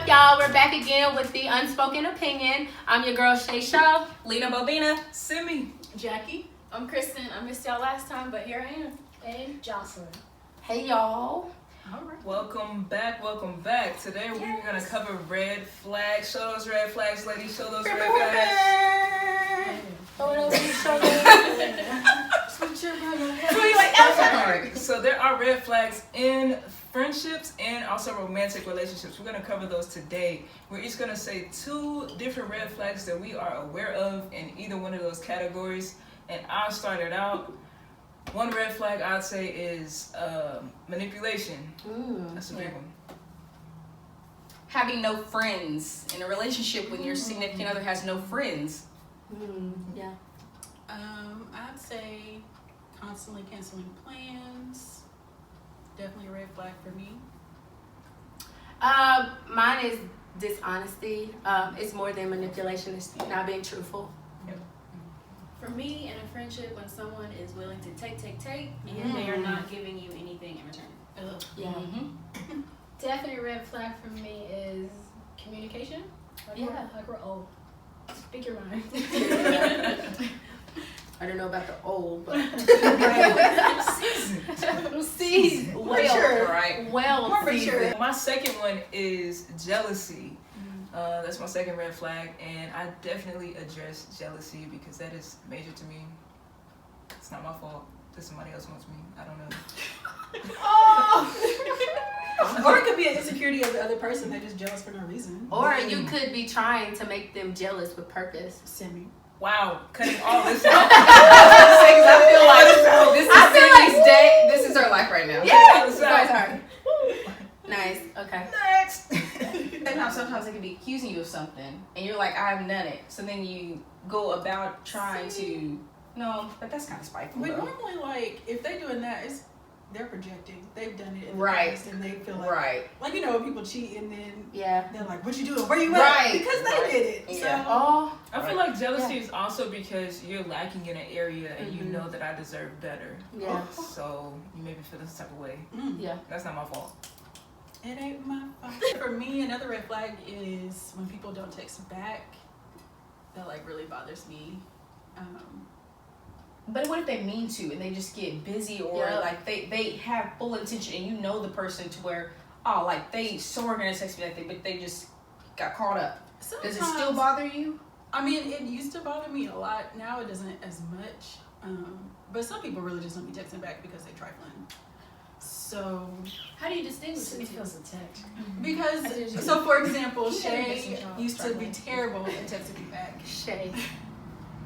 up, y'all? We're back again with the Unspoken Opinion. I'm your girl, Shay Shaw. Lena Bobina. Simi. Jackie. I'm Kristen. I missed y'all last time, but here I am. And Jocelyn. Hey, y'all. All right. Welcome back. Today we're going to cover red flags. Show those red flags, ladies. Show those red flags. So there are red flags in friendships and also romantic relationships. We're going to cover those today. We're each going to say 2 different red flags that we are aware of in either one of those categories. And I'll start it out. One red flag I'd say is manipulation. That's a big one. Having no friends in a relationship when your significant other has no friends. Yeah. I'd say constantly canceling plans. Definitely a red flag for me. Mine is dishonesty. It's more than manipulation. It's not being truthful. For me, in a friendship, when someone is willing to take, and they are not giving you anything in return. Ugh. Yeah. Definitely red flag for me is communication. Like we're old. Speak your mind. I don't know about the old, but Seasoned. well, Right. well, seasoned. My second one is jealousy. That's my second red flag, and I definitely address jealousy because that is major to me. It's not my fault that somebody else wants me. I don't know. Or it could be an insecurity of the other person. They're just jealous for no reason. Or you could be trying to make them jealous with purpose. Semi. Wow, cutting all this out. I feel like this is her life right now. Yeah, sorry. Nice. Okay. Next. And sometimes they can be accusing you of something, and you're like, I haven't done it. So then you go about trying to. No, but that's kind of spiteful. But Though. normally, like, if they're doing that, they're projecting. They've done it in the Right. past, and they feel like, Right. like, you know, when people cheat and then Yeah. they're like, "What you doing? Where you at?" Right. Because they did it. Yeah. So, Oh. I feel like jealousy is also because you're lacking in an area and you know that I deserve better. Yeah. So you maybe feel this type of way. Yeah. That's not my fault. it ain't my fault. For me, another red flag is when people don't text back. That like really bothers me. But what if they mean to and they just get busy or like they have full intention and you know the person to where like they so are gonna text me that thing but they just got caught up. Sometimes, Does it still bother you? I mean, it used to bother me a lot. Now it doesn't as much. But some people really just don't be texting back because they're trifling. So, How do you distinguish the two? feels a text. because, so for example, Shay used to be terrible at texting me back. Shay.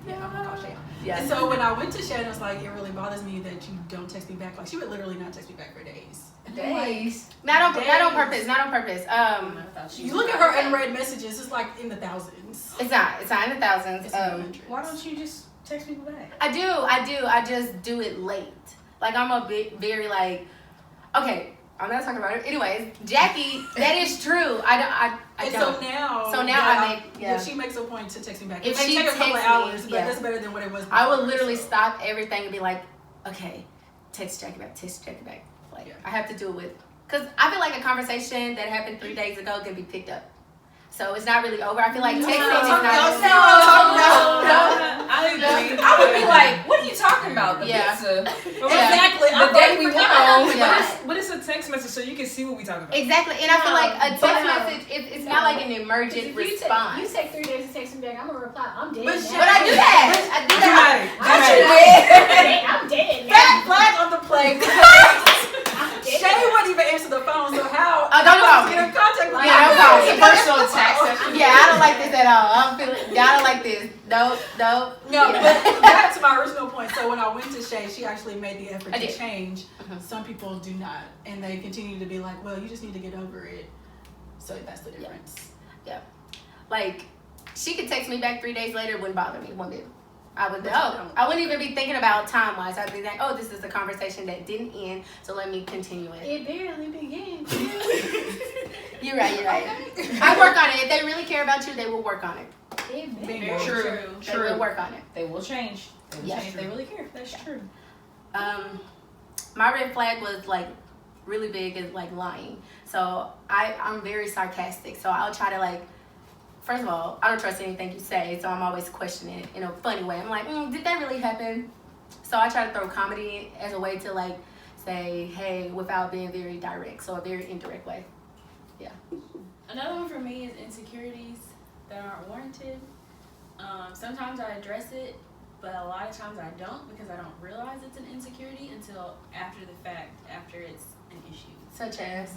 Yeah, I'm gonna call Shay. Yeah. And so when I went to Shay, and I was like, it really bothers me that you don't text me back. Like, she would literally not text me back for days. Days. Not on purpose. Not on purpose. You look at her unread messages, it's like in the thousands. It's not in the thousands. It's in the hundreds. Why don't you just text people back? I do. I just do it late. Like I'm a bit very like. Okay, I'm not talking about it. Anyways, Jackie, that is true. I And don't. so now yeah. she makes a point to text me back. If It may she take a couple of texts me, hours, but yeah. that's better than what it was before. I would literally so. stop everything and be like, okay, text Jackie back. Like Yeah. I have to do it with, because I feel like a conversation that happened 3 days ago can be picked up. So it's not really over. I feel like texting is not. I agree. I would be like, what are you talking about? The Yeah. pizza. Exactly. The day we went home. Yeah. But it's a text message so you can see what we talking about. Exactly, and I feel like a text But- message, it's not like an emergent If response. you take 3 days to text me back, I'm gonna reply. I'm dead. But now. shit, But I do that. I'm dead now. That flag on the play. Shay wouldn't even answer the phone, so how? Oh, don't call get me. in contact with Yeah, don't call me. Personal text. Yeah, I don't like this at all. I'm feeling. I don't like this. Nope. No, Yeah. but back to my original point. So when I went to Shay, she actually made the effort I to did. change. Some people do not, and they continue to be like, "Well, you just need to get over it." So that's the difference. Like, she could text me back 3 days later. It wouldn't bother me one bit. I wouldn't even be thinking about time wise. I'd be like, oh, this is a conversation that didn't end, so let me continue it. It barely begins. You're right. I work on it. If they really care about you, they will work on it. It Bingo. barely True. They will work on it. They will change. They will Yeah. change if they really care. That's true. My red flag was like really big is like lying. So I'm very sarcastic. So I'll try to like, first of all, I don't trust anything you say, so I'm always questioning it in a funny way. I'm like, did that really happen? So I try to throw comedy as a way to like say, hey, without being very direct. So a very indirect way. Yeah. Another one for me is insecurities that aren't warranted. Sometimes I address it, but a lot of times I don't because I don't realize it's an insecurity until after the fact, after it's an issue. Such as?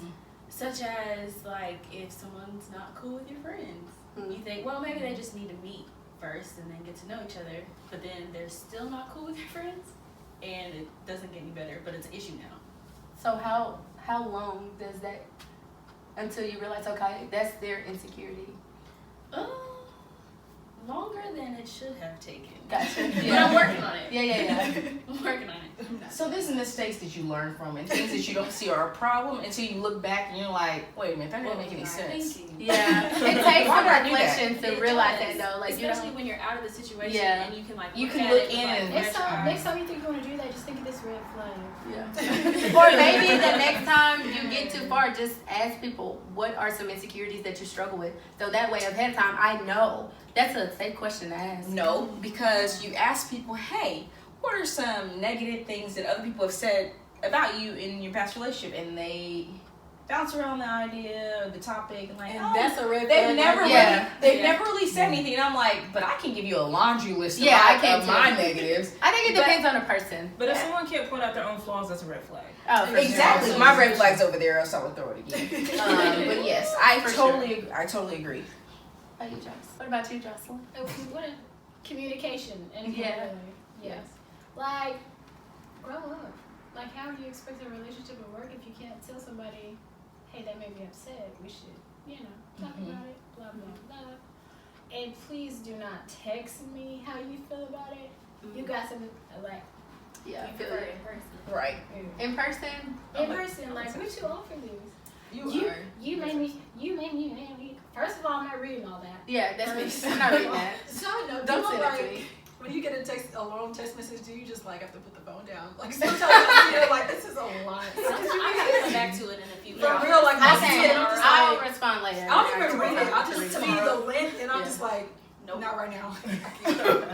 Such as, like, if someone's not cool with your friends. You think, well, maybe they just need to meet first and then get to know each other, but then they're still not cool with your friends, and it doesn't get any better, but it's an issue now. So how long does that, until you realize, okay, that's their insecurity? Longer than it should have taken. Gotcha. But I'm working on it. Yeah. I'm working on it. So these are mistakes that you learn from and things that you don't see are a problem until you look back and you're like, wait a minute, that didn't make any sense. Yeah. It takes Why some did I do that? reflection to It realize does. that though. Like especially when you're out of the situation Yeah. and you can like You look can at look it with, in like, and- fresh eyes. Next time you think you want to do that, just think of this red flag. Yeah. Or maybe the next time you get too far, just ask people what are some insecurities that you struggle with. So that way ahead of time I know. That's a safe question to ask. No, because you ask people, hey, what are some negative things that other people have said about you in your past relationship? And they bounce around the idea or the topic and like, And oh, that's a red flag. they've never Yeah. never really said anything. And I'm like, but I can give you a laundry list of Yeah, I my, can of my too. negatives. I think it But- depends on the person. But if someone can't point out their own flaws, that's a red flag. Oh, for Exactly. Sure. My red flag's over there, else I would throw it again. But yes, I For totally agree. How you, Joss? What about you, Jocelyn? What a communication and Yeah. accountability. Yes. Like, grow up. Like, how do you expect a relationship to work if you can't tell somebody, hey, that made me upset. We should, talk about it, blah, blah, blah. And please do not text me how you feel about it. You got something, like, Yeah, I You feel prefer it. it in person. Right. In person? in person, like, we're too old for this. You are. You made me. First of all, I'm not reading all that. Yeah, that's me. I'm not reading that. Side note, Don't people say that like to me. when you get a long text message, do you just like have to put the phone down? Like sometimes you're like, this is a lot. I gotta come back to it in a few For hours. real, like I I see it, and I'm just I'll like, respond later. I don't even read it. I I'll just read see it. the length, and I'm Yeah. just like, Nope. not right now.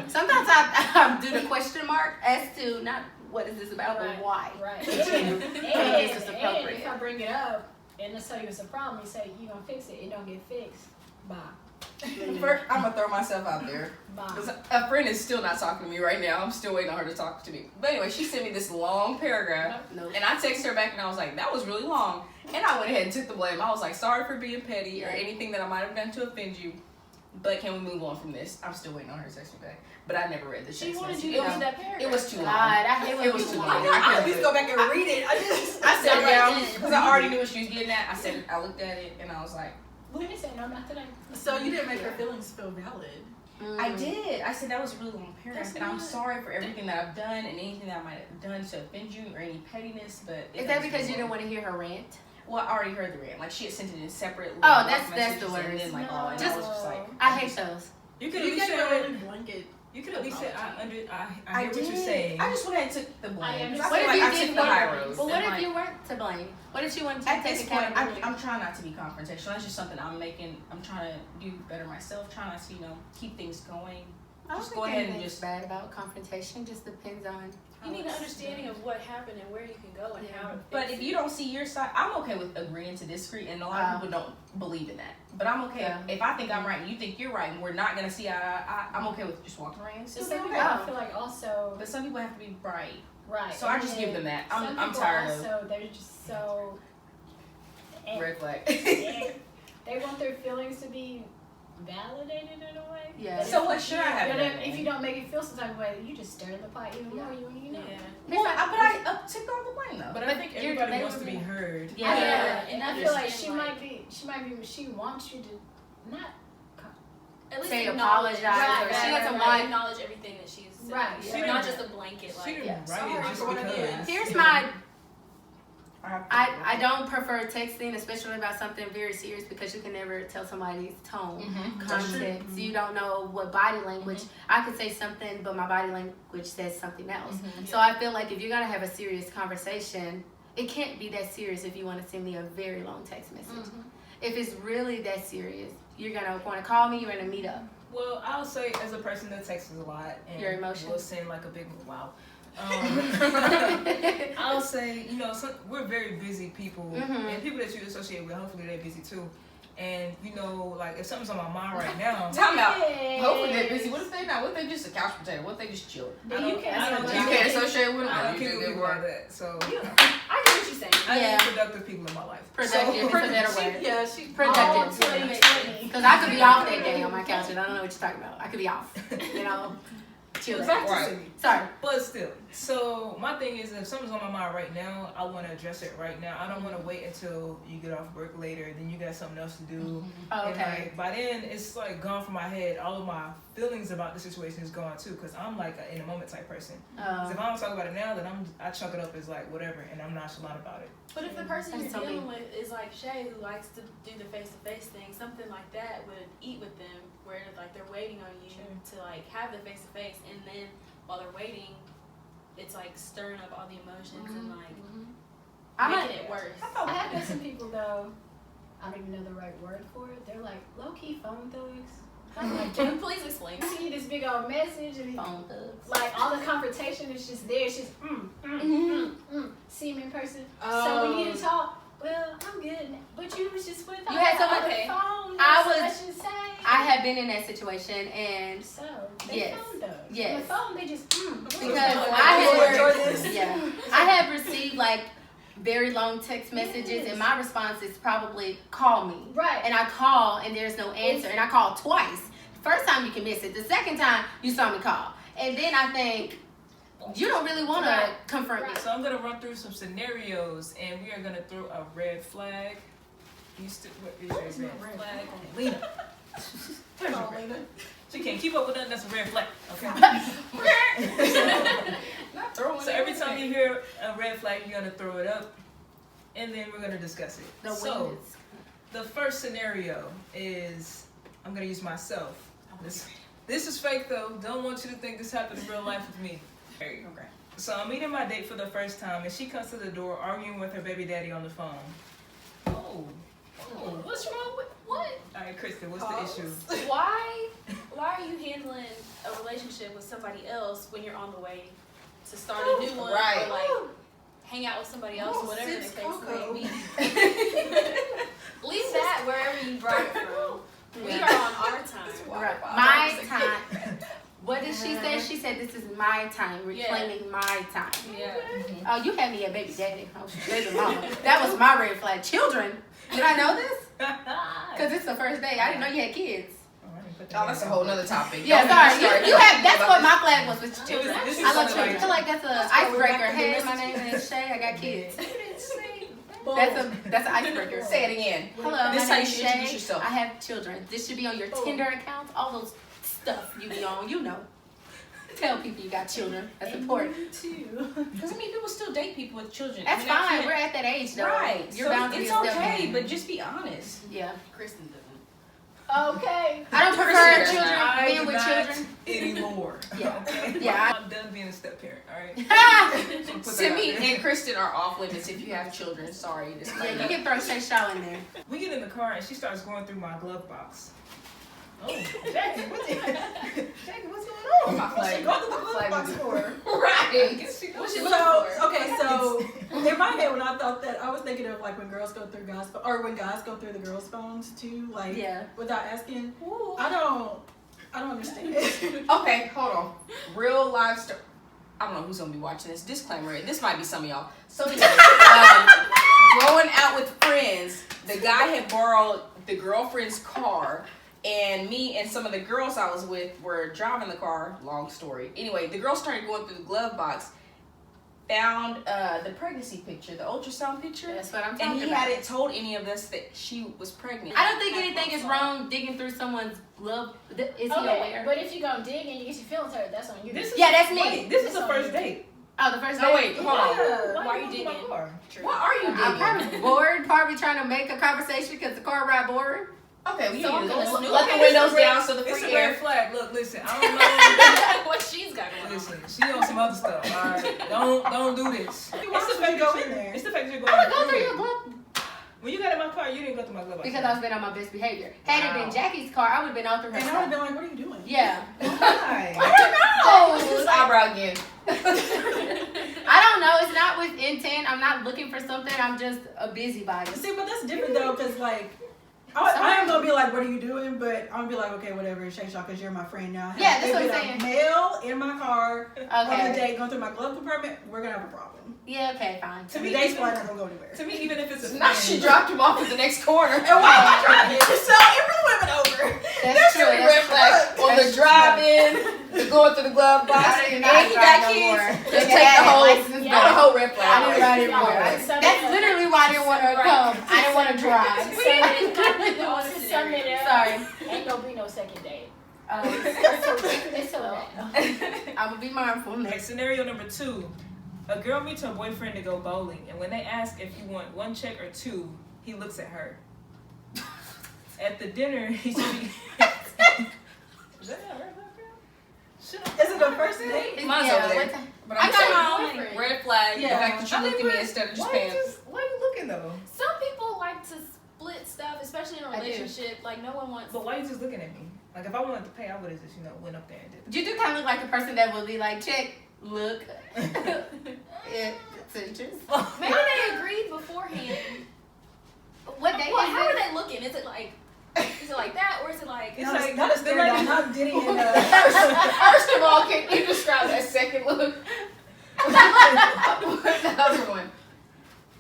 Sometimes I do the question mark as to not what is this about, Right. but why. Right. This is And appropriate. if I bring it up and let's tell you it's a problem, you say you gonna fix it. It don't get fixed. Bye. First, I'm gonna throw myself out there. Bye. 'Cause a friend is still not talking to me right now. I'm still waiting on her to talk to me. But anyway, she sent me this long paragraph. Nope. And I texted her back and I was like, that was really long. And I went ahead and took the blame. I was like, sorry for being petty or anything that I might have done to offend you. But can we move on from this? I'm still waiting on her to text me back. But I never read the text She wanted message. you It to was- read that paragraph. It was too God, long. I hate when It was people too do long. that. I at least go back and read it. I just I sat Not down right then. because I already knew what she was getting at. I looked at it and I was like, Let me say no, not today. so you didn't make her feelings feel valid. I did. I said that was a really long paragraph, That's and I'm not- sorry for everything that I've done and anything that I might have done to offend you or any pettiness. But Is that because you didn't want to hear her rant? Well, I already heard the rant. Like she had sent it in separate. Oh, block that's the messages worst. And then like, oh, and Just- I was just like, I hate those. You could at You least gave her a say, really blanket. you could at least say, I apology. hear what you're saying. I just went ahead and took the blame. I 'Cause understand. I feel like I took didn't the want- high road. But what And, if like, you weren't to blame? What if she wanted to at take this point, accountability? I'm trying not to be confrontational. That's just something I'm making. I'm trying to do better myself. Trying not to, keep things going. I don't just think go ahead and anything's just- bad about confrontation. Just depends on. You need an understanding of what happened and where you can go and how to fix But if it. you don't see your side, I'm okay with agreeing to disagree, and a lot of people don't believe in that. But I'm okay Yeah. if I think I'm right and you think you're right, and we're not gonna see eye to eye. I'm okay with just walking around and So still some be people, okay. I feel like also But some people have to be right, right. so I and just then give them that. some I'm people tired also, they're just so. of red flag. They want their feelings to be validated in a way. Yeah. But So if what you- should I have But done if then? you don't make it feel some type of way, you just stir the pot even more. You know. Yeah. Well, I took all the blame though. But I But think you're- everybody they wants were to be being- heard. Yeah. Yeah, and I feel like understand, she wants you to not. At least Say acknowledge apologize or she doesn't want- acknowledge everything that she's said. Right, She right. not just a blanket like She didn't Yeah. write Sorry it just for what I did. because. Here's my. I I don't prefer texting, especially about something very serious, because you can never tell somebody's tone, Mhm. context. You don't know what body language. I could say something, but my body language says something else. Mhm. So I feel like if you're gonna have a serious conversation, it can't be that serious if you want to send me a very long text message. Mm-hmm. If it's really that serious, you're gonna want to call me. You're gonna meet up. Well, I'll say as a person that texts a lot and Your emotions. will send like a big wow. I'll say, you know, we're very busy people, and people that you associate with, hopefully they're busy too. And you know, like if something's on my mind right now, Time out. Yes. Hopefully they're busy. What if they're not? What if they're just a couch potato? What if they just chilling? Then you I can't. don't- You can't associate with them. I don't You keep think with they people like work? that. So I get what you're saying. I Yeah. need productive people in my life. Productive is a better word. Yeah, she Productive. All 2020. Because I could be off that day on my couch and I don't know what you're talking about. I could be off. You know, chilling. Right. Sorry. But still, so my thing is, if something's on my mind right now, I want to address it right now. I don't want to wait until you get off work later, then you got something else to do. Oh, And okay. like, by then, it's like gone from my head. All of my feelings about the situation is gone too, because I'm like an in a moment type person. 'Cause if I don't talk about it now, then I chalk it up as like whatever, and I'm nonchalant about it. But if the person That's you're so dealing with is like Shay, who likes to do the face-to-face thing, something like that would eat with them, where like they're waiting on you to like have the face-to-face, and then while they're waiting, it's like stirring up all the emotions and like I'm making a, it worse. I have met some people though. I don't even know the right word for it. They're like low-key phone thugs. I'm like, Can you please explain? you see this big old message and phone thugs. like all the confrontation is just there. It's just see him in person. So Oh. we need to talk. Well, I'm good, now. But you was just with You had so on much- the phone. I So was- much to say. I have been in that situation and So they Yes. phone thugs. Yes. On the phone they just because Yeah. I have received like very long text messages and my response is probably call me. right. And I call and there's no answer and I call twice. First time you can miss it. The second time you saw me call. And then I think you don't really want Right. to confront me. So I'm gonna run through some scenarios, and we are gonna throw a red flag. You still what is your red flag? Lena. Where's your red? She can't keep up with that. That's a red flag. Okay. Not throwing So every time you hear a red flag, you're gonna throw it up, and then we're gonna discuss it. The So wind is- the first scenario is I'm gonna use myself. This is fake though. Don't want you to think this happened in real life with me. Okay. So I'm meeting my date for the first time, and she comes to the door arguing with her baby daddy on the phone. Oh. What's wrong with what? All right, Kristen, what's the issue? Why are you handling a relationship with somebody else when you're on the way to start a new one, Right. or like hang out with somebody else, or whatever the Six case Coco. may be? Leave that wherever you brought it from. We Yeah. are on our time. Right. My time. What did she say? She said this is my time, reclaiming my time. Yeah. Oh, you had me a baby daddy. Oh, baby mama. That was my red flag. Children. Did I know this? Because it's the first day. I didn't know you had kids. Oh, that's a whole nother topic. Yeah, Don't sorry. start You have. That's about what this. my flag was with children. This is I love something children. I like- feel like that's an why we're icebreaker. back to the Hey, my message. name is Shay. I got kids. Boom. That's an icebreaker. Say it again. Hello, This my how name you is should introduce Shay. yourself. I have children. This should be on your Tinder account. All those stuff you be on. You know. Tell people you got children. That's important. Because I mean, people still date people with children. That's I mean, I fine. can't- We're at that age though. Right. You're so bound to be it's a step okay, in. but just be honest. Yeah. Kristen doesn't. Okay. I don't prefer Christian, children I being do with not children. anymore. Yeah. Okay? Yeah. I'm done being a step parent. All right. So put that Simi out there. and Kristen are off limits if you have children. Sorry, Yeah, disclaimer. you can throw Shay Shaw in there. We get in the car and she starts going through my glove box. Oh, Jackie, what's going on? My flag. Go to the my glove flag box is- for. Right. What she So okay, so in my head when I thought that, I was thinking of like when girls go through guys' or when guys go through the girls' phones too, like Yeah. without asking. I don't understand. Okay, hold on. Real life story. I don't know who's gonna be watching this. Disclaimer: this might be some of y'all. So, anyway, going out with friends, the guy had borrowed the girlfriend's car, and me and some of the girls I was with were driving the car. Long story. Anyway, the girl started going through the glove box, found the pregnancy picture, the ultrasound picture, That's what I'm and talking he about. hadn't told any of us that she was pregnant. I don't think anything is wrong digging through someone's glove. Is he Okay, aware? but if you go dig and you get your feelings hurt, that's on you. Yeah, that's me. Wait, this is the first date. Oh, the first No, day? wait, hold on. Yeah. Why are you going through my digging? car? What are you I'm digging? probably bored, probably trying to make a conversation because the car ride boring. Okay, well, you So need I'm to gonna let snoop. the Okay, windows down so the It's free a red air. flag. Look, listen, I don't know. what she's got going on. Listen, she on some other stuff. All right, don't do this. Why It's the would fact you go that in there? It's the fact that you're I going. would go through it. your glove When you got in my car, you didn't go through my glove box. because I was been on my best behavior. Had it Wow. been Jackie's car, I would have been all through her And I would have stuff. been like, what are you doing? Yeah. Why? Oh, this eyebrow again. I don't know. It's not with intent. I'm not looking for something. I'm just a busybody. See, but that's different though, because like, I am gonna be like, what are you doing? But I'm gonna be like, okay, whatever, shake y'all, because you're my friend now. Yeah, that's If what I'm it's saying. a male in my car on a Okay. date going through my glove compartment, we're gonna have a problem. Yeah. Okay. Fine. To And me, the date's even, probably not gonna go anywhere. to me, even if it's a Now she friend, dropped him off at the next corner. And why am I driving? So it really would have been over. That's true. Red That's flag true. on the drive-in, the going through the glove box, I and did not he drive got no kids. more. Just Look take at the that whole, license the back. whole red I flag. didn't ride it Yeah. more. That's literally why I didn't want to come. I didn't want to drive. Sorry. Ain't gonna be no second date. It's so bad. I'm gonna be mindful. like scenario number 2, a girl meets her boyfriend to go bowling, and when they ask if you want 1 check or 2, he looks at her. At the dinner, he should be. Is that not right, girl? Shut up. Is it the first date? Mine's Yeah, over there. what the- But I I'm got saying, my own boyfriend. red flag, Yeah. the fact that you I look think at me we're- instead of just why paying. Why are you looking though? Some people like to split stuff, especially in a I do. relationship. Like no one wants. But why are you just looking at me? Like if I wanted to pay, I would have just went up there and did. You do kind of look like the person that would be like, check, look. It's interest. Maybe they agreed beforehand. What day Well, is how it? are they looking? Is it like that, or is it like? It's Not like- not a stare they're down, like- not Diddy and First of all, can you describe that second look? The other one.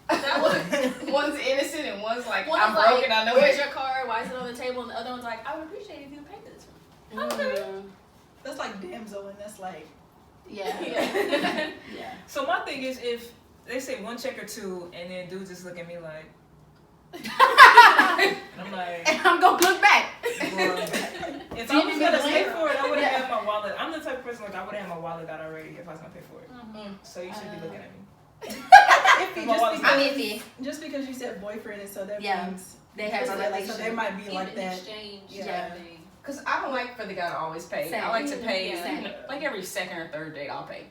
That one. One's innocent and one's like, One I'm is broken, like, I know where's it. your card? Why is it on the table? And the other one's like, I would appreciate it if you would pay for this one. that's like damsel, and that's like Yeah. Yeah. Yeah. So my thing is, if they say 1 check or 2, and then dudes just look at me like, and I'm like, And I'm gonna look back. well, if So I you was need to gonna pay blame for it, I would have Yeah. had my wallet. I'm the type of person like I would have had my wallet out already if I was gonna pay for it. Mm-hmm. So you should be looking at me. iffy My wallet's just I'm because, iffy. just because you said boyfriend, and so that Yeah. means They have a so relationship. they might be In like an that. exchange. Yeah. Thing. Because I don't like for the guy to always pay. Same. I like to pay, Yeah. Same. like every second or third date, I'll pay.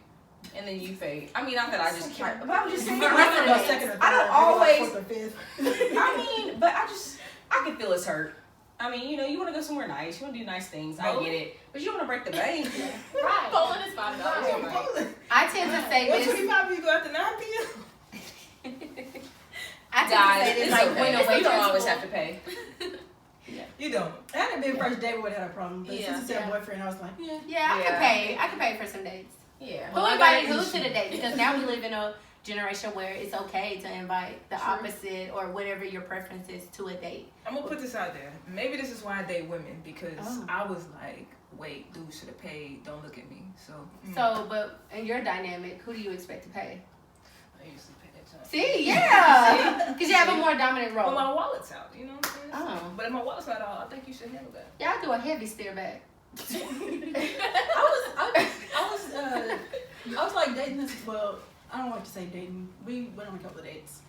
And then you pay. I mean, not that I just care, but I'm just saying. But like, I'm gonna go second or third. I don't maybe like always- fourth or fifth. I mean, but I can feel his hurt. I mean, you want to go somewhere nice. You want to do nice things. I get it. But you don't want to break the bank. Right. Poland is $5. Right. I tend to say this. 125 you go after 9 p.m. I tend Guys, to say this it's like okay. when away You don't always principle. have to pay. You don't. Had it been first date, we would have had a problem. But Yeah. since you said Yeah. boyfriend, I was like, yeah. Yeah, I Yeah. could pay. I could pay for some dates. Yeah. Who Well, I got invited an who issue. to the date? Because now we live in a generation where it's okay to invite the True. opposite or whatever your preference is to a date. I'm gonna put this out there. Maybe this is why I date women because Oh. I was like, wait, dude should have paid. Don't look at me. So. So, but in your dynamic, who do you expect to pay? I used to pay that time. See, yeah, because you have a more dominant But role. my wallet's out. You know what I'm saying? Oh. But if my wallet's not out, I think you should handle that. Y'all do a heavy stare back. I was like dating this. Well, I don't like to say dating. We went on a couple of dates,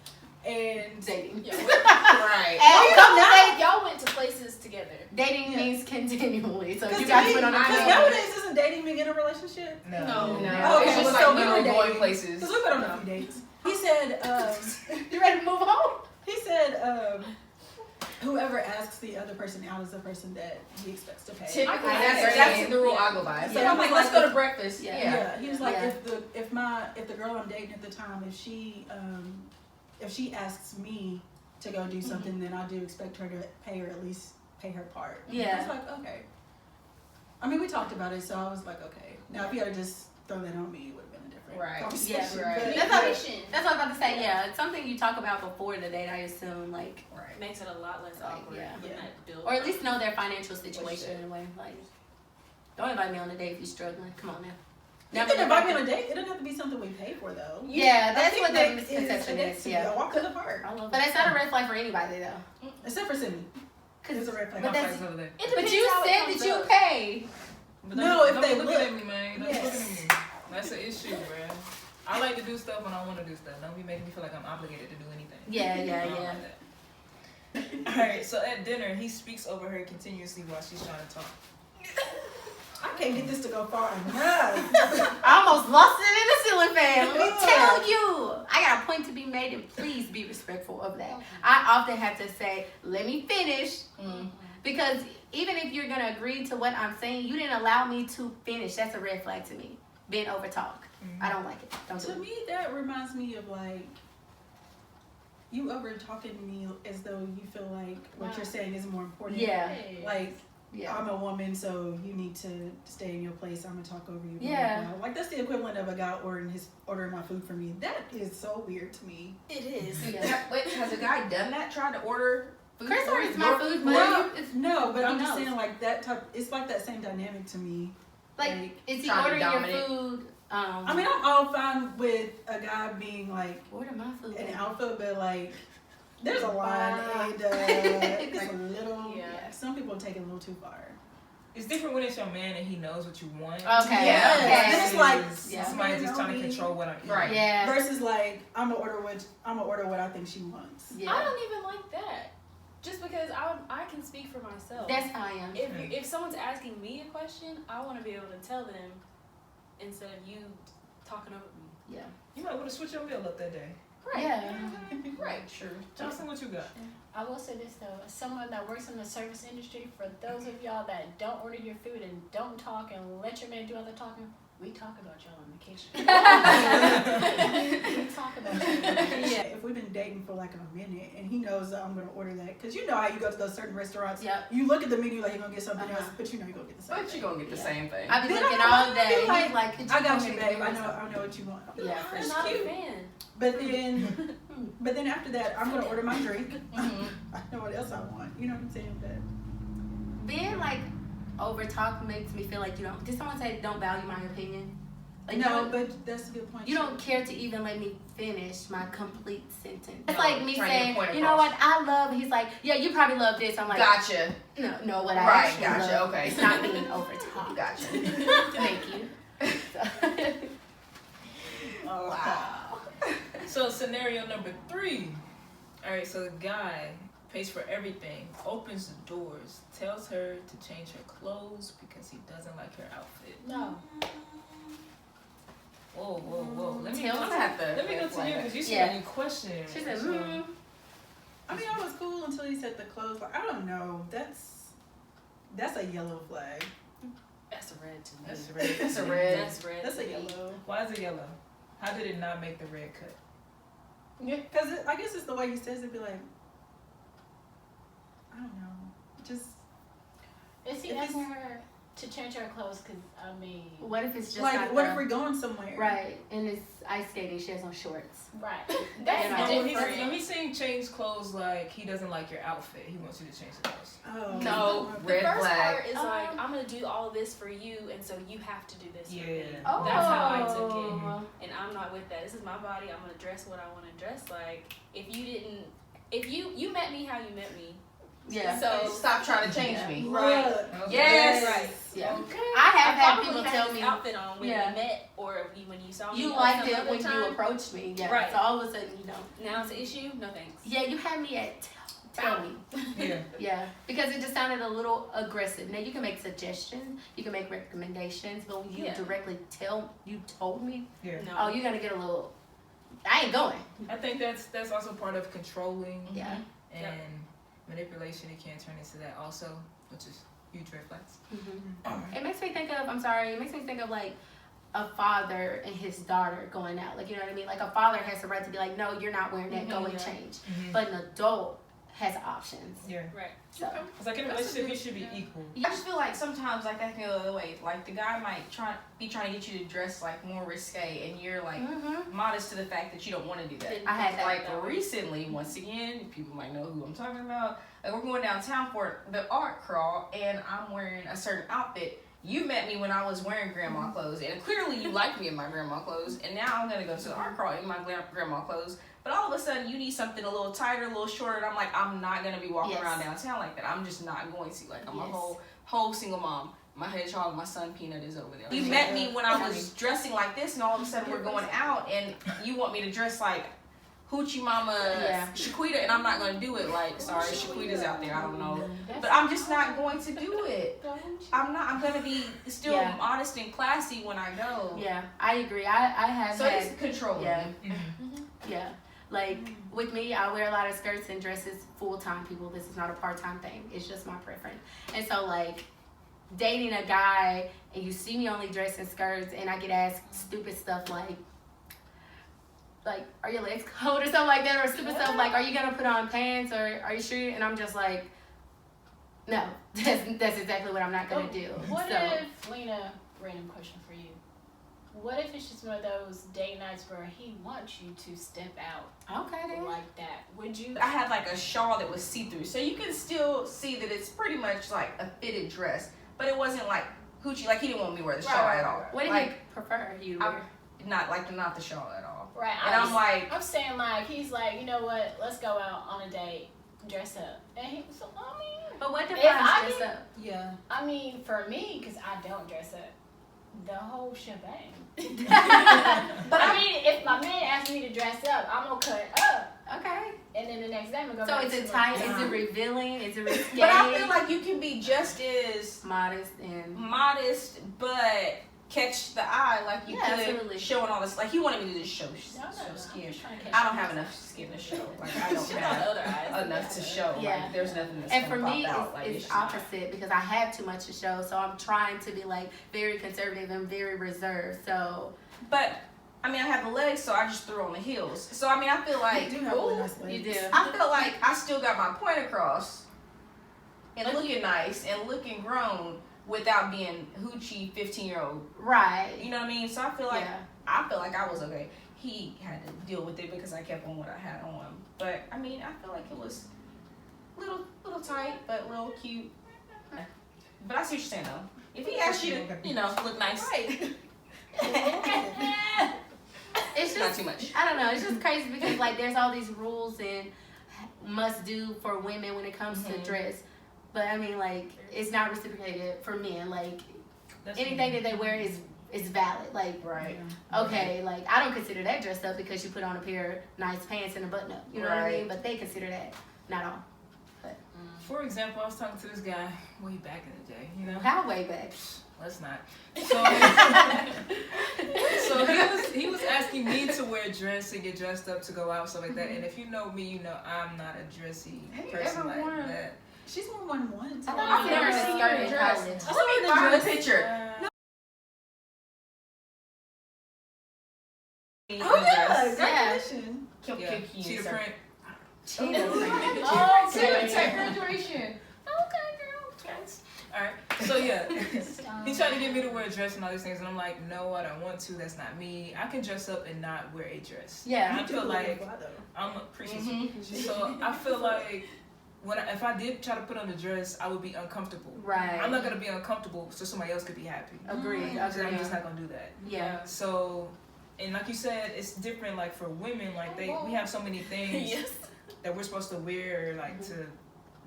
and Dating. Yeah. Right. And couple dates, Y'all went to places together. dating Yeah. means continually. So because you guys went on a because date. nowadays isn't dating being in a relationship. No. No. No. Okay, It's just so like we were going dating. places. Because we've been on a few dates. He said, You ready to move on? he said, whoever asks the other person out is the person that he expects to pay. Typically, I that's the rule I go by. So Yeah. I'm like, let's go to breakfast. Yeah. Yeah, he was like, Yeah. if the girl I'm dating at the time, if she asks me to go do something, then I do expect her to pay or at least pay her part. Yeah. I was like, okay. I mean, we talked about it, so I was like, okay. Now, if you had to just throw that on me, it would have been a different Right. conversation. Yeah, right. But- That's what, Communication that's what I was about to say. Yeah, it's something you talk about before the date. I assume, like, Right. makes it a lot less Like, awkward. yeah. when Yeah. that builds or at up. least know their financial situation in a way. Like, don't invite me on a date if you're struggling. Come on now. You can invite me on a date. It doesn't have to be something we pay for, though. Yeah, I that's think what the that misconception is. a Yeah, walk in the park. but that's not a red flag for anybody though. Except for Sydney. It's a red flag. But My that's- flight's over there. It But depends you how it said comes that you up. pay. But No, don't if they look look. at me, man. Don't Yes. look at me. That's an issue, bruh. I like to do stuff when I want to do stuff. Don't be making me feel like I'm obligated to do anything. Yeah, yeah, I don't yeah. like that. Alright, so at dinner, he speaks over her continuously while she's trying to talk. I can't get this to go far enough. I almost lost it in the ceiling fan. Let me tell you. I got a point to be made, and please be respectful of that. I often have to say, let me finish. Because even if you're going to agree to what I'm saying, you didn't allow me to finish. That's a red flag to me. Being over talk. I don't like it. Don't do To it. me, that reminds me of like you over talking to me as though you feel like what you're saying is more important. Yeah. Like Yeah. I'm a woman, so you need to stay in your place. I'm gonna talk over you. blah, Yeah. blah, blah. Like that's the equivalent of a guy ordering my food for me. That is so weird to me. It is. Yeah. Wait, has a guy done that? Tried to order food? Chris for orders his my girl- food, but No, it's no, but I'm He just knows. saying like that type. It's like that same dynamic to me. like, is he trying to ordering your dominate. food? I mean, I'm all fine with a guy being like order my food. an baby. alpha, but like there's a line Wow. and it's a little. Yeah. Some people take it a little too far. It's different when it's your man and he knows what you want. Okay. Yeah. Okay. Then it's like Yeah. Somebody just trying to me. control what I'm eating. Right. Yeah. Versus like I'm gonna order what I think she wants. Yeah. I don't even like that. Just because I can speak for myself. That's how I am. If someone's asking me a question, I want to be able to tell them instead of you talking over me. Yeah. You might want to switch your meal up that day. Yeah. Right, sure. Johnson, what you got? I will say this though, as someone that works in the service industry, for those of y'all that don't order your food and don't talk and let your man do all the talking, we talk about y'all on vacation. We talk about y'all on vacation. Yeah, if we've been dating for like a minute and he knows that I'm gonna order that, because you know how you go to those certain restaurants, Yep. you look at the menu like you're gonna get something else, Uh-huh. but you know you're gonna get the same But thing. you're gonna get the Yeah. same thing. I be Then looking I'm all gonna day. be like, He's like, could you I got come you, here and babe. give I me know what you want. Yeah, for I'm sure. not a fan. But then after that, I'm gonna order my drink. Mhm. I know what else I want. You know what I'm saying? But Being like over talk makes me feel like you don't. Did someone say don't value my opinion? Like you no, don't, but that's a good point. you too. don't care to even let me finish my complete sentence. It's No, like me trying to get a saying, point you know across. what, I love. He's like, yeah, you probably love this. I'm like, Gotcha. no, what I Right, actually gotcha, love. okay. It's not being over talk. Gotcha. Thank you. Oh, Wow. So scenario number 3. Alright, so the guy pays for everything, opens the doors, tells her to change her clothes because he doesn't like her outfit. No. Whoa. Let me Tell go her. to, have to let me go to you because you said Yeah. you questioned it. She said, So- I mean, I was cool until he said the clothes. Like, I don't know. That's a yellow flag. That's a red to me. That's red. That's a red. That's red. That's to a me. yellow. Why is it yellow? How did it not make the red cut? Because I guess it's the way he says it. Be like, I don't know. Just Is he If it's- asking her to change her clothes? Because, I mean, What if it's just like, not what the- if we're going somewhere? right? And it's ice skating. She has on shorts. right. You That's know. No, different. he's saying change clothes like he doesn't like your outfit. He wants you to change the clothes. Oh No, The red first flag. part is like, I'm gonna do all this for you, and so you have to do this for me. Yeah. Oh. That's how I took it. And I'm not with that. This is my body. I'm gonna dress what I want to dress like. If you met me how you met me. Yeah. So Stop trying to change me. Right. Okay. Yes. Right. Yeah. Okay. I have had probably people had tell this me outfit on when Yeah. we met, or when you saw me. you or liked some it other when you time. approached me. Yeah. Right. So all of a sudden, you know. Now it's an issue. No thanks. Yeah, you had me at tell me. Yeah. Yeah, because it just sounded a little aggressive. Now you can make suggestions, you can make recommendations, but when you Yeah. directly told me, Yeah. No. oh, you're gonna get a little. I ain't going. I think that's also part of controlling Yeah. and Yep. manipulation. It can turn into that also, which is huge red flags. It makes me think of. I'm sorry. It makes me think of like a father and his daughter going out. Like you know what I mean. Like a father has the right to be like, no, you're not wearing that. Go and Yeah. change. But an adult has options. Yeah. Right. So It's like in a relationship, it should be equal. I just feel like sometimes like that can go the other way. Like the guy might be trying to get you to dress like more risque, and you're like modest to the fact that you don't want to do that. I had that. Like recently, once again, people might know who I'm talking about. Like we're going downtown for the art crawl, and I'm wearing a certain outfit. You met me when I was wearing grandma clothes, and clearly you liked me in my grandma clothes. And now I'm gonna go to the art crawl in my grandma clothes. But all of a sudden, you need something a little tighter, a little shorter. And I'm like, I'm not gonna be walking Yes. around downtown like that. I'm just not going to. Like I'm a Yes. whole single mom. My hedgehog, my son Peanut is over there. You Yeah. met me when I was dressing like this, and all of a sudden we're going out, and you want me to dress like hoochie mama Yeah. Shaquita, and I'm not gonna do it. Like, sorry, Shaquita's out there. I don't know, but I'm just not going to do it. I'm not. I'm gonna be still Yeah. modest and classy when I go. Yeah, I agree. I have So had, it's controlling. yeah. me. Yeah. Like with me, I wear a lot of skirts and dresses full time, people. This is not a part time thing. It's just my preference. And so like dating a guy and you see me only dressed in skirts and I get asked stupid stuff like are your legs cold or something like that, or stupid stuff like, are you gonna put on pants, or are you sure? And I'm just like, no, that's exactly what I'm not gonna do. What So, if, Lena, random question for you. What if it's just one of those date nights where he wants you to step out okay then. like that? Would you? I had like a shawl that was see-through, so you can still see that it's pretty much like a fitted dress, but it wasn't like hoochie. Like he didn't want me to wear the shawl Right, at all. What did like, he prefer you to I'm- wear? not the shawl at all. Right. And I'm like, I'm saying like he's like, you know what? Let's go out on a date, dress up, and he. So I mean, But what If defines I dress did- up? Yeah. I mean, for me, because I don't dress up, the whole shebang. But I mean, if my man asks me to dress up, I'm gonna cut up, Okay. and then the next day I'm gonna go. So back is to it my- tight? Is it revealing? Is it risque? but I feel like you can be just as modest and modest, but catch the eye like you Yeah, could absolutely. showing all this. Like he wanted me to just show No, I'm skin. just trying to catch I don't my- have enough skin to show. Like I don't Shit on have the other eyes. enough to show. Yeah. Like there's nothing that's and gonna for me pop out. Like it's just not. opposite because I have too much to show, so I'm trying to be like very conservative and very reserved. So But I mean, I have the legs, so I just threw on the heels. So I mean, I feel like You do have really nice you legs. do. I feel like I still got my point across and Like looking nice and looking grown without being hoochie 15-year-old. Right. You know what I mean? So I feel like Yeah. I was okay. He had to deal with it because I kept on what I had on. But I mean, I feel like it was little tight, but little cute. But I see what you're saying though. If he asked you to, look nice, It's not just too much. I don't know. It's just crazy because like there's all these rules and must do for women when it comes to Mhm. dress, but I mean like it's not reciprocated for men. Like That's anything that they wear is valid. Like Right. okay, like I don't consider that dressed up because you put on a pair of nice pants and a button up. You know what I mean? Right. But they consider that not all. For example, I was talking to this guy way back in the day, you know? How way back? Let's not. So he was asking me to wear a dress and get dressed up to go out, stuff like that. And if you know me, you know I'm not a dressy Have you person ever like worn- that. She's worn one once. I thought I've you never were a seen skirt her in in dress. college. Let me find the picture. Oh yeah, Yeah. graduation. Yeah. Cheetah print. Oh, Cheetah okay. print graduation. Alright. So yeah. He tried to get me to wear a dress and all these things, and I'm like, no, I don't want to. That's not me. I can dress up and not wear a dress. Yeah. I feel like I'm appreciative. So I feel like if I did try to put on a dress, I would be uncomfortable. Right. I'm not gonna be uncomfortable so somebody else could be happy. Agreed. So I'm Agreed. just not gonna do that. Yeah. So, and like you said, it's different. Like for women, like we have so many things Yes. that we're supposed to wear, like to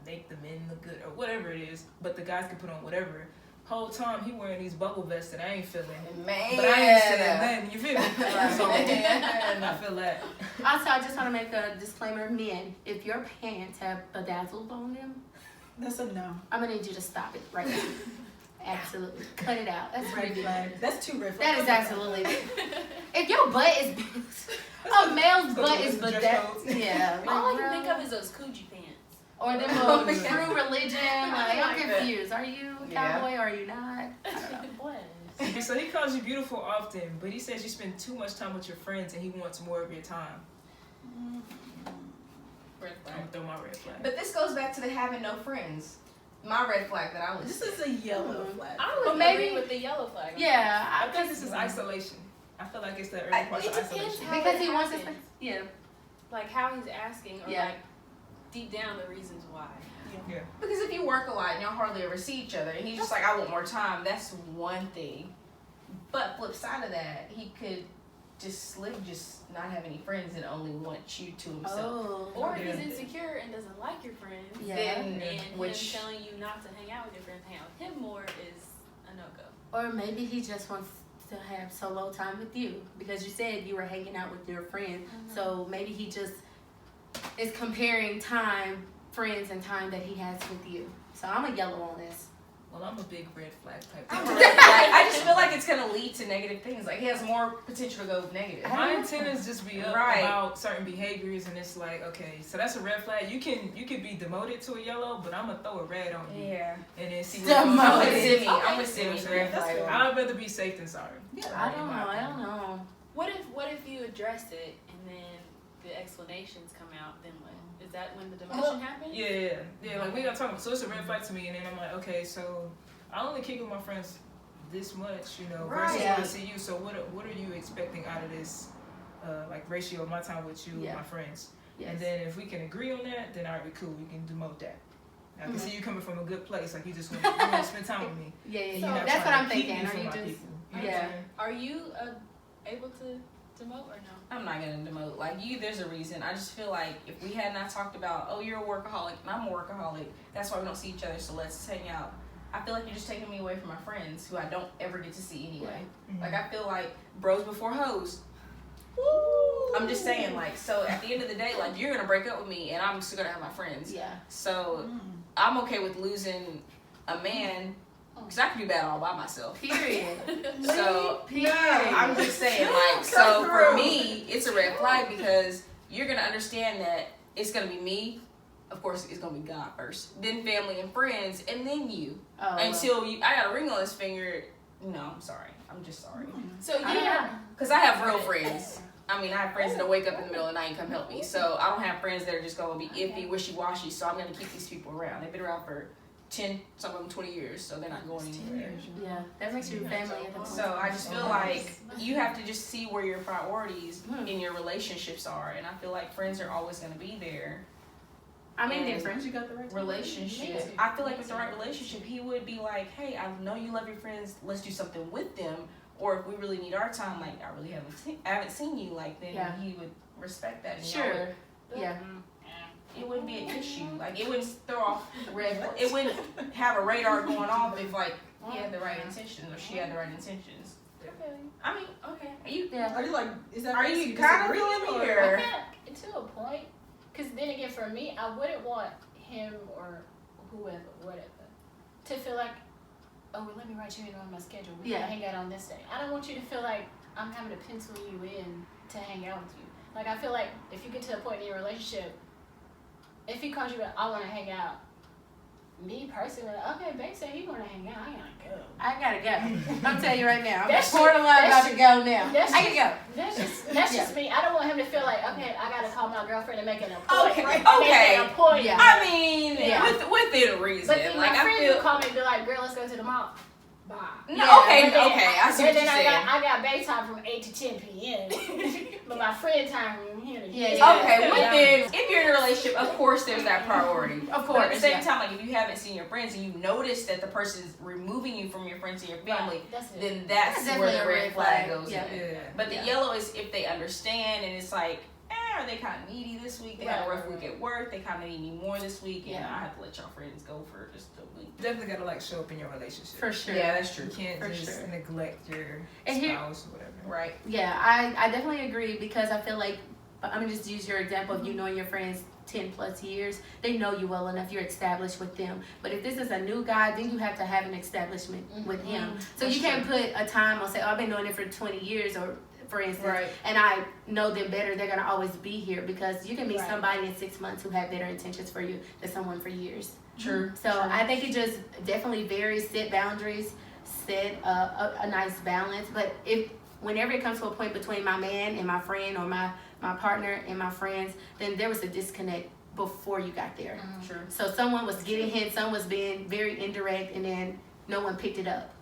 make the men look good or whatever it is. But the guys can put on whatever. Whole time he wearing these bubble vests that I ain't feeling. Man. But I ain't saying nothing. You feel me? Right. So I feel that. Also, I just want to make a disclaimer, men. If your pants have bedazzled on them, That's a no. I'm gonna need you to stop it right now. Absolutely, cut it out. That's Red ridiculous. flag. That's two red flags. That is absolutely. If your butt is, a male's butt is Dress bedazzled. codes. Yeah. All I like, can think bro. of is those coochie pants. Or them Oh, little yeah. true religion. Like I'm like that. confused. Are you a Yeah. cowboy or are you not? I don't know. What? So he calls you beautiful often, but he says you spend too much time with your friends and he wants more of your time. Red I'm flag. gonna throw my red flag. But this goes back to the having no friends. My red flag that I was. This is a yellow flag. I would Well, maybe- agree with the yellow flag. Yeah, I think this is isolation. I feel like it's the early I- parts it of depends isolation. how- because he it wants his happens. friends. Yeah. Like how he's asking, or Yeah. like deep down the reasons why. Because if you work a lot and y'all hardly ever see each other, and he's just like, I want more time, that's one thing. But flip side of that, he could just not have any friends and only want you to himself. Oh. Or if Yeah. he's insecure and doesn't like your friends, Yeah. Then, and which him telling you not to hang out with your friends, hang out with him more is a no-go. Or maybe he just wants to have solo time with you because you said you were hanging out with your friend. So maybe he just is comparing friends and time that he has with you. So I'm a yellow on this. Well, I'm a big red flag type. I'm a red flag. I just feel like it's gonna lead to negative things. Like he has more potential to go negative. My antennas just be up Right. about certain behaviors, and it's like, okay, so that's a red flag. You can be demoted to a yellow, but I'm gonna throw a red on you, Yeah. and then see Demoted. what I'm with goes Simi. on. I'm with Simi's red That's flag. fair. I'd rather be safe than sorry. I don't know. What if you address it and then the explanations come out? Then what? Is that when the demotion happens? Yeah. Like we got talking. So it's a red flag to me, and then I'm like, okay, so I only kick with my friends this much, versus Right. when I see you. So what are you expecting out of this, like ratio of my time with you and Yeah. my friends? Yes. And then if we can agree on that, then alright, cool, we can demote that. I can see you coming from a good place, like you just want to spend time with me. Yeah, You're yeah. not That's what trying I'm to keep thinking. me Are from you my just people. You know what yeah. I'm saying? Are you able to demote or no? I'm not gonna demote. Like you, there's a reason. I just feel like if we had not talked about, oh, you're a workaholic and I'm a workaholic, that's why we don't see each other. So let's hang out. I feel like you're just taking me away from my friends who I don't ever get to see anyway. Mhm. Like I feel like bros before hoes. I'm just saying, like, so at the end of the day, like you're gonna break up with me and I'm still gonna have my friends. Yeah. So I'm okay with losing a man because I can do bad all by myself. Period. So Period. I'm just saying, like, so for me, it's a red flag because you're gonna understand that it's gonna be me. Of course, it's gonna be God first, then family and friends, and then you. Oh, Until I got a ring on this finger. No, I'm sorry. I'm just sorry. So Yeah. Because I have real friends. I mean, I have friends that wake up in the middle of the night and come help me. So I don't have friends that are just gonna be iffy, wishy-washy. So I'm gonna keep these people around. They've been around for 10, some of them 20 years, so they're not going anywhere. Yeah, that makes you family. So I just feel like you have to just see where your priorities in your relationships are, and I feel like friends are always going to be there. I'm And indifferent. You got the right relationship. I feel like with the right relationship, he would be like, "Hey, I know you love your friends. Let's do something with them." Or if we really need our time, like I really haven't seen you, like then Yeah. he would respect that. And y'all would- Sure. Yeah. it wouldn't be an issue. Like it wouldn't throw off red. It wouldn't have a radar going off if like he had the right intentions or she had the right intentions. I mean, okay. Are you? Yeah. Are you like, is that Are basically you kind of disagreeing, feeling or- me or? To a point, because then again, for me, I wouldn't want him or whoever, whatever, to feel like, oh, well, let me write you in on my schedule. We Yeah. can hang out on this day. I don't want you to feel like I'm having to pencil you in to hang out with you. Like, I feel like if you get to a point in your relationship, if he calls you up, I want to hang out. Me personally, okay, babe said he want to hang out. I gotta go. I gotta go. I'm telling you right now. I'm That's borderline about just- to go now. that's I gotta go. That's just me. I don't want him to feel like, okay, I gotta call my girlfriend and make an appointment. Okay, Make okay. an appointment. Yeah. I mean, Yeah. within reason. But then Like my I friends feel. will call me and be like, girl, let's go to the mall. Bye. No, Yeah, okay, But then- okay. I see but what then you're saying. I got bedtime from 8 to 10 p.m. But my friend time, Yeah. Okay, within if you're in a relationship, of course there's that priority. Of But at course. the same Yeah. time, like if you haven't seen your friends and you notice that the person's removing you from your friends and your family, That's it. then that's That's where definitely the a red red flag flag. goes Yeah. in. Yeah. But the Yeah. yellow is if they understand and it's like, are they kind of needy this week? They had a rough Right. week at work. They kind of need me more this week, and Yeah. I have to let y'all friends go for just a week. Definitely gotta like show up in your relationship. For sure. Yeah, that's You true. can't For just sure. neglect your And here- spouse or whatever. Right. Yeah, I definitely agree because I feel like, I'm gonna just use your example of you knowing your friends 10 plus years. They know you well enough, you're established with them. But if this is a new guy, then you have to have an establishment with him. So That's you can't put a time on say, oh, I've been doing it for 20 years or for instance, Right. and I know them better, they're gonna always be here because you can meet Right. somebody in 6 months who have better intentions for you than someone for years. True. So I think it just definitely varies. Set boundaries, set a nice balance. But whenever it comes to a point between my man and my friend or my partner and my friends, then there was a disconnect before you got there. True. So someone was getting hit, someone was being very indirect, and then no one picked it up.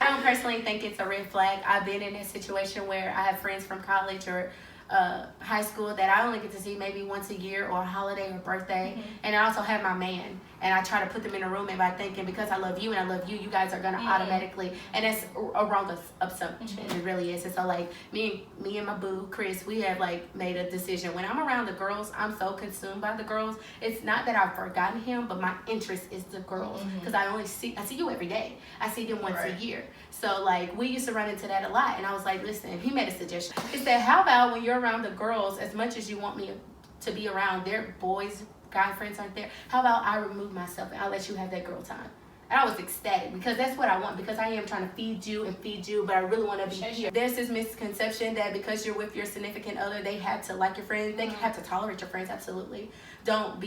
I don't personally think it's a red flag. I've been in a situation where I have friends from college or high school that I only get to see maybe once a year or a holiday or birthday. And I also have my man, and I try to put them in a room and by thinking because I love you and I love you, you guys are gonna automatically, and that's a wrong assumption. It really is. And so like me and my boo Chris, we have like made a decision. When I'm around the girls, I'm so consumed by the girls. It's not that I've forgotten him, but my interest is the girls because I see you every day. I see them once a year. So like we used to run into that a lot, and I was like, listen, he made a suggestion. He said, how about when you're around the girls, as much as you want me to be around their boys, guy friends aren't there, how about I remove myself and I'll let you have that girl time? And I was ecstatic because that's what I want, because I am trying to feed you, but I really want to be here. There's this misconception that because you're with your significant other, they have to like your friends. They have to tolerate your friends, absolutely. Don't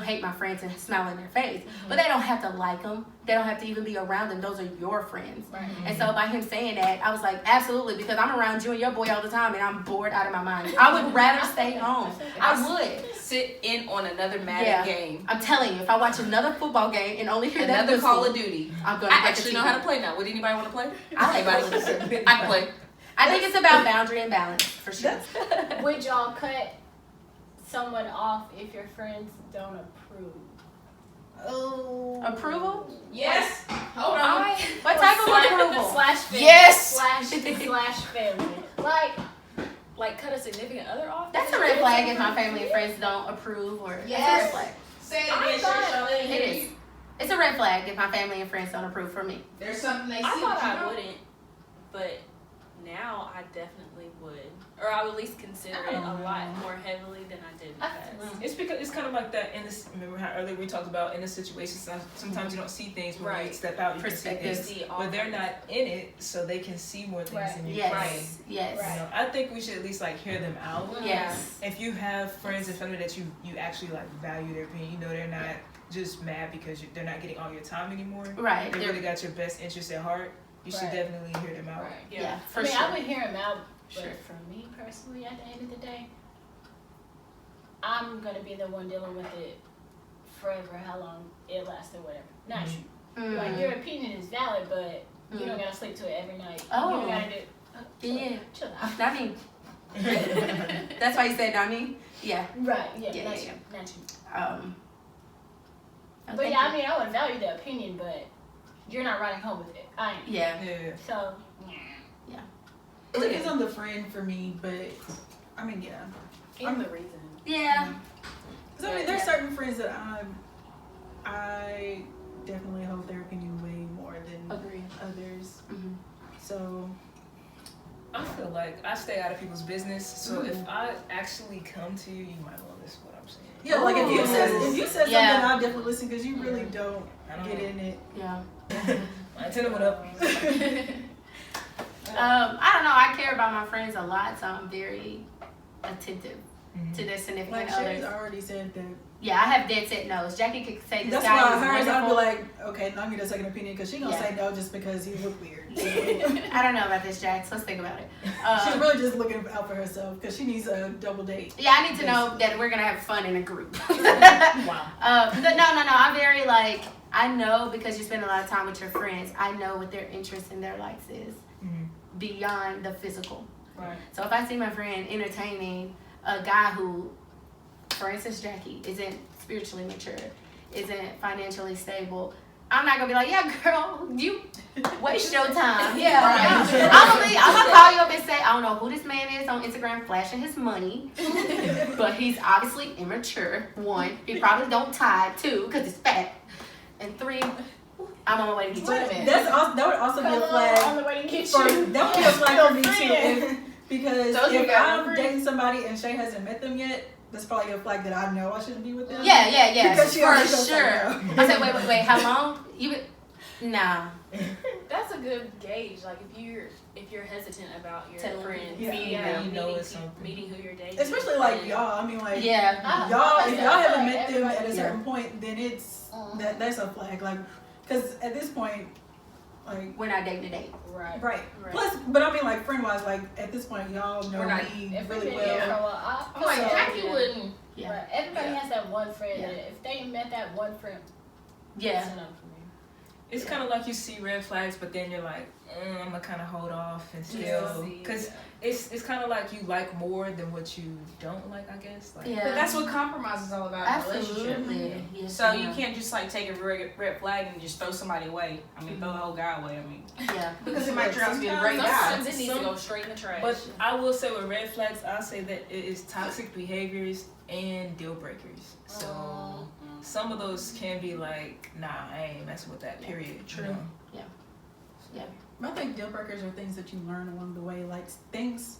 hate my friends and smile in their face. But they don't have to like them. They don't have to even be around them. Those are your friends. And so by him saying that, I was like, absolutely, because I'm around you and your boy all the time and I'm bored out of my mind. I would rather stay home. I would. Sit in on another Madden game. I'm telling you, if I watch another football game and only hear that Another Call of Duty. I'm gonna I actually know how to play now. Would anybody want to play? I can play. I think it's about boundary and balance, for sure. Would y'all cut someone off if your friends don't approve? Oh. Approval? Yes. Hold on. What type of approval? Slash family. Yes. Slash family. Like cut a significant other off? That's a red flag if my family and friends don't approve, or that's a red flag. Say it again, Charlotte. It is. It's a red flag if my family and friends don't approve for me. There's something they see. I thought you I know. wouldn't, but now I definitely would. Or I would at least consider it a lot more heavily than I did in the past. It's because it's kind of like that in this. Remember how earlier we talked about in this situation. Sometimes you don't see things, but when you step out, you can see Perspective. things. But they're not in it, so they can see more things than you can. Yes. Yes. You know, I think we should at least like hear them out. Yes. If you have friends and family that you actually like value their opinion, you know they're not just mad because they're not getting all your time anymore. Right. They really got your best interest at heart. You should definitely hear them out. Yeah, for I mean, sure. I would hear him out, but Sure. for me personally, at the end of the day, I'm gonna be the one dealing with it forever, how long it lasts or whatever. Not you. Like, your opinion is valid, but you don't gotta sleep to it every night. Oh. You don't gotta do. Yeah. Chill out. Not me. That's why you said not me? Yeah. Right. Yeah. Yeah, Not yeah, you. Not you. Oh, But thank yeah, you. I mean, I would value the opinion, but you're not riding home with it. I am. Yeah. Yeah. So. It depends on the friend for me, but I mean, yeah. And the reason. Yeah. Because I mean, there's certain friends that I definitely hold their opinion way more than Agreed. others. Mhm. So I feel like I stay out of people's business, so if I actually come to you, you might want to listen to what I'm saying. yeah, like if you said Yeah. something, I'll definitely listen because you really don't I don't get know. in it. Yeah. My antenna went up. I don't know. I care about my friends a lot, so I'm very attentive to their significant Like Shay's others. already said that. Yeah, I have dead set no's. Jackie could say this That's guy why is hers, I'd be wonderful. like, okay, now I'm gonna get a second opinion because she gonna say no just because he look weird. I don't know about this, Jax. Let's think about it. She's really just looking out for herself because she needs a double date. Yeah, I need to know that we're gonna have fun in a group. Wow. No. I'm very like, I know because you spend a lot of time with your friends. I know what their interests and their likes is beyond the physical. Right. So if I see my friend entertaining a guy who, for instance, Jackie, isn't spiritually mature, isn't financially stable, I'm not gonna be like, yeah, girl, you waste your time. Yeah, Right. I'm gonna call you up and say, I don't know who this man is on Instagram flashing his money, but he's obviously immature. 1, he probably don't tie. 2, because he's fat. And 3, I'm on my way to get you. That would also be a On flag. the way to get For, you. that would be a flag for me Friend. too. Because So you if got I'm one dating somebody and Shay hasn't met them yet, that's probably a flag that I know I shouldn't be with them. Yeah, Because she for already knows sure. I know. I said, wait, how long? Nah. That's a good gauge. Like if you're hesitant about your Tell them. friend Yeah. meeting, Yeah, you meeting, know it's something. meeting who you're dating. Especially like then- y'all. I mean, like Yeah. y'all. If y'all haven't like met them at a everybody- certain point, then it's that's a flag. Like, because at this point, like. We're not dating to date. Right. Right. Right. Plus, but I mean, like friend wise, like at this point, y'all know We're not- me If really we well. for a while, I'm like, So- Jackie wouldn't. Yeah. Right. Everybody Yeah. has that one friend. Yeah. That if they met that one friend, Yeah. that's enough for me. It's kind of like you see red flags, but then you're like, I'm gonna kind of hold off and still, because it's kind of like you like more than what you don't like, I guess. Like, Yeah. But that's what compromise is all about in a relationship. Absolutely. Yes, So yeah. you can't just like take a red flag and just throw somebody away. I mean, throw the whole guy away. I mean, Yeah. because it might turn out to be a great guy. Sometimes it needs to go straight in the trash. But I will say with red flags, I'll say that it is toxic behaviors and deal breakers. So some of those can be like, nah, I ain't messing with that. Period. True. You know? I think deal breakers are things that you learn along the way. Like things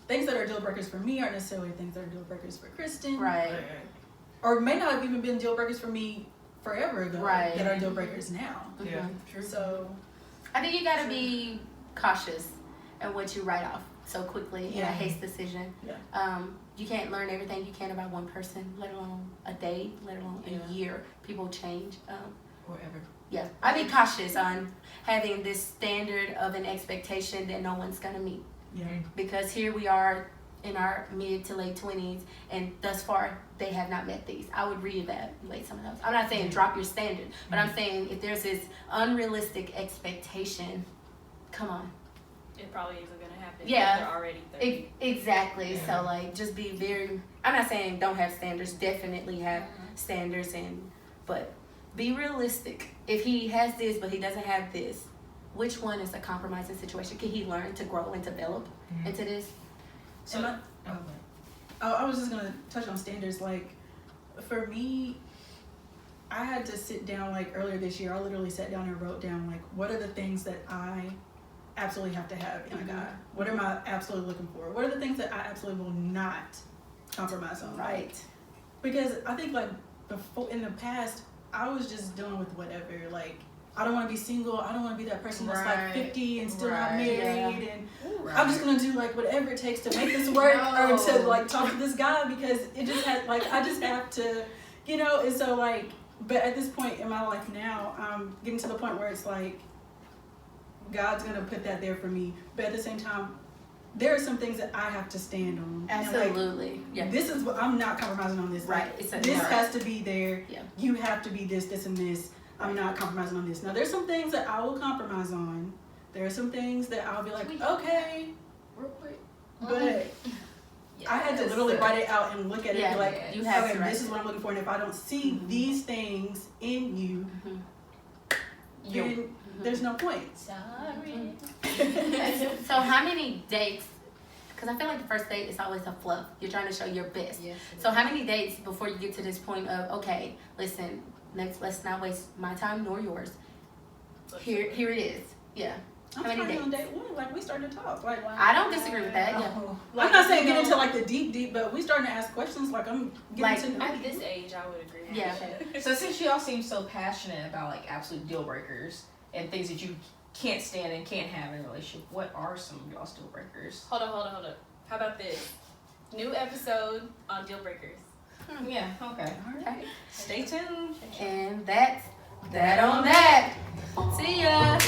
that are deal breakers for me aren't necessarily things that are deal breakers for Kristen. Right. Or may not have even been deal breakers for me forever ago. Right. That are deal breakers now. Yeah. Mhm. True. So I think you gotta be cautious in what you write off so quickly in a Yeah. haste decision. Yeah. You can't learn everything you can about one person, let alone a day, let alone a year. People change. Or ever. Yeah, I'd be cautious on having this standard of an expectation that no one's gonna meet. yeah. Because here we are in our mid to late 20s, and thus far they have not met these. I would reevaluate some of those. I'm not saying drop your standard, but I'm saying if there's this unrealistic expectation, come on. it probably isn't gonna happen. Yeah. If they're already 30. Exactly. Yeah. So like, just be very. I'm not saying don't have standards. Definitely have standards, but be realistic. If he has this, but he doesn't have this, which one is a compromising situation? Can he learn to grow and develop into this? So I was just gonna touch on standards. Like for me, I had to sit down like earlier this year. I literally sat down and wrote down like what are the things that I absolutely have to have in a guy. What am I absolutely looking for? What are the things that I absolutely will not compromise on? Right. Because I think like before in the past, I was just dealing with whatever. Like I don't want to be single. I don't want to be that person that's like 50 and still not married. And I'm just gonna do like whatever it takes to make this work or to like talk to this guy because it just had like I just have to, you know. And so like, but at this point in my life now, I'm getting to the point where it's like God's gonna put that there for me. But at the same time, there are some things that I have to stand on. And, like, Absolutely. Yeah. this is what I'm not compromising on this. Right. Like, It's a- this right. has to be there. Yeah. You have to be this, this, and this. I'm not compromising on this. Now, there's some things that I will compromise on. There are some things that I'll be like, okay, Real quick. but I had to literally write it out and look at it and be like, you have okay, to write this is what I'm looking for. And if I don't see these things in you, then there's no point. Sorry. So how many dates? Because I feel like the first date is always a fluff. You're trying to show your best. Yes. So how many dates before you get to this point of okay, listen, let's not waste my time nor yours. Here it is. Yeah. I'm How many starting on dates? date one. Like, we started to talk. Like, I don't disagree with that. Yeah. I'm not saying get into like the deep, but we starting to ask questions. Like, I'm getting Like, to know At you. this age, I would agree with Yeah. that. So since you all seem so passionate about like absolute deal breakers and things that you can't stand and can't have in a relationship, what are some of y'all's deal breakers? Hold up. How about this? New episode on deal breakers. Yeah. Okay. Okay. Stay tuned. And that's that on that. See ya.